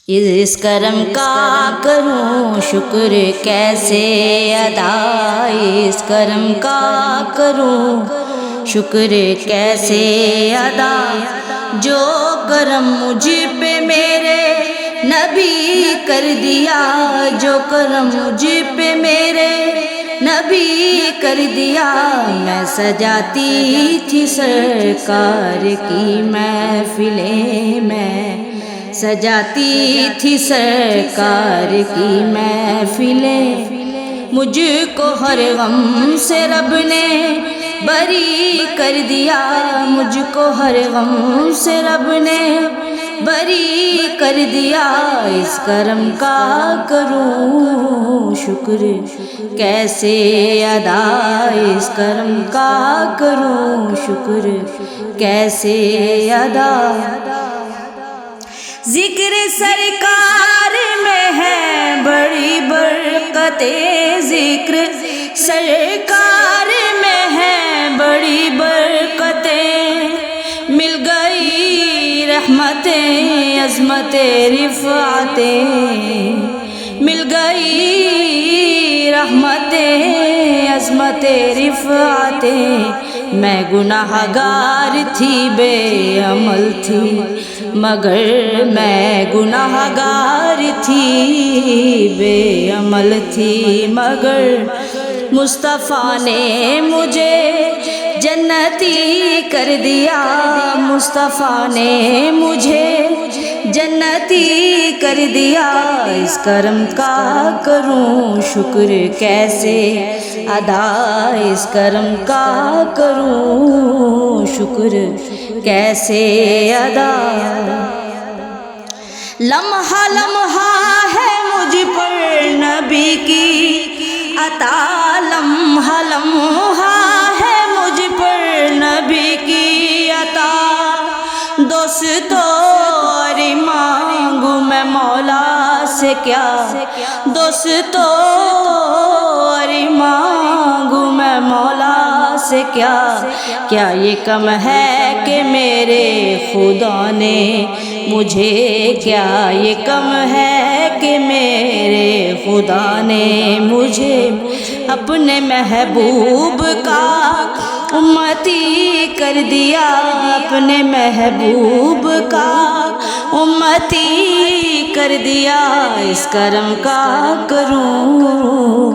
اس کرم کا کروں شکر کیسے ادا، اس کرم کا کروں شکر کیسے ادا، جو کرم مجھ پہ میرے نبی کر دیا، جو کرم مجھ پہ میرے نبی کر دیا۔ میں سجاتی تھی سرکار کی محفلیں، میں سجاتی تھی سرکار کی محفلیں، مجھ کو ہر غم سے رب نے بری کر دیا، مجھ کو ہر غم سے رب نے بری کر دیا۔ اس کرم کا کروں شکر کیسے ادا، اس کرم کا کروں شکر کیسے ادا۔ ذکر سرکار میں ہے بڑی برکتیں، ذکر سرکار میں ہے بڑی برکتیں، مل گئی رحمتیں عظمتیں رفعتیں، مل گئی رحمتیں عظمتیں رفعتیں۔ میں گناہ گار تھی بے عمل تھی مگر، میں گناہ گار تھی بے عمل تھی مگر، مصطفیٰ نے مجھے جنتی کر دیا، مصطفیٰ نے مجھے جنتی کر دیا۔ اس کرم کا کروں شکر کیسے ادا، اس کرم کا کروں شکر کیسے ادا۔ لمحہ لمحہ ہے مجھ پر نبی کی عطا، لمحہ لمحہ ہے مجھ پر نبی کی عطا، دوستو اور مانگوں میں مولا سے کیا، دوستو اور مانگوں میں مولا سے کیا، کیا یہ کم ہے کہ میرے خدا نے مجھے، کیا یہ کم ہے کہ میرے خدا نے مجھے اپنے محبوب کا امتی کر دیا، اپنے محبوب کا امتی کر دیا۔ اس کرم کا کروں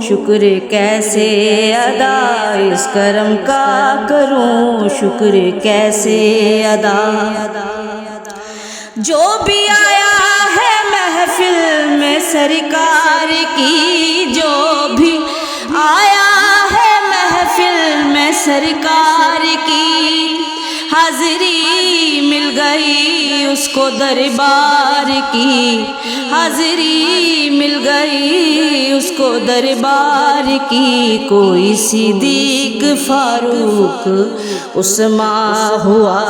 شکر کیسے ادا، اس کرم کا کروں شکر کیسے ادا۔ جو بھی آیا ہے محفل میں سرکار کی، جو بھی آیا ہے محفل میں سرکار کی، حاضری مل گئی اس کو دربار کی، حاضری مل گئی اس کو دربار کی۔ کوئی صدیق فاروق عثمان ہوا،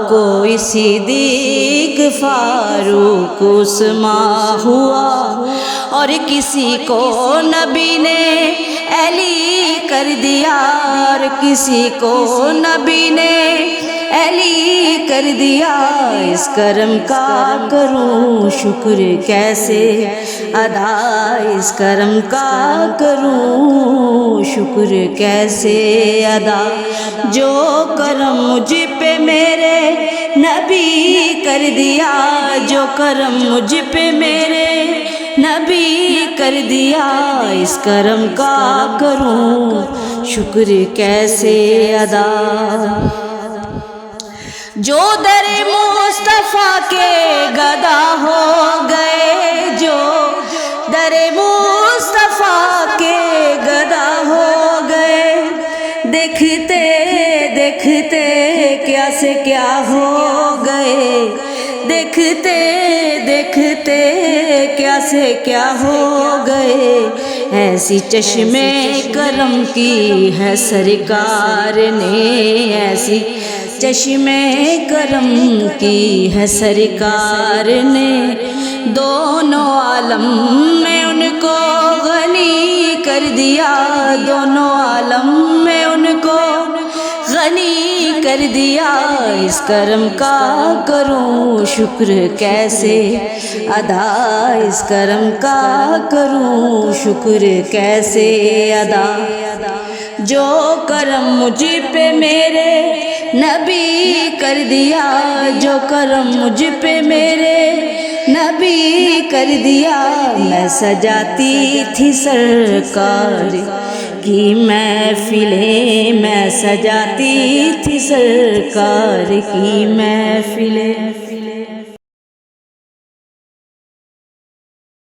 کوئی صدیق فاروق عثمان ہوا، اور کسی کو نبی نے علی کر دیا، اور کسی کو نبی نے علی کر دیا۔ اس کرم کا کروں شکر کیسے ادا، اس کرم کا کروں شکر کیسے ادا، جو کرم مجھ پہ میرے نبی کر دیا، جو کرم مجھ پہ میرے نبی کر دیا۔ اس کرم کا کروں شکر کیسے ادا، جو در مصطفیٰ کے گدا ہو گئے، جو در مصطفیٰ کے گدا ہو گئے، دیکھتے دیکھتے کیا سے کیا ہو گئے، دیکھتے دیکھتے کیا سے کیا ہو گئے۔ ایسی چشمے کرم کی ہے سرکار نے، ایسی چشمے کرم کی ہے سرکار نے، دونوں عالم میں ان کو غنی کر دیا، دونوں عالم میں ان کو غنی کر دیا، اس کرم کا کروں شکر کیسے ادا، اس کرم کا کروں شکر کیسے ادا۔ جو کرم مجھ پہ میرے نبی کر دیا، جو کرم مجھ پہ میرے نبی کر دیا، میں سجاتی تھی سرکار کی محفلیں، میں سجاتی تھی سرکار کی محفلیں۔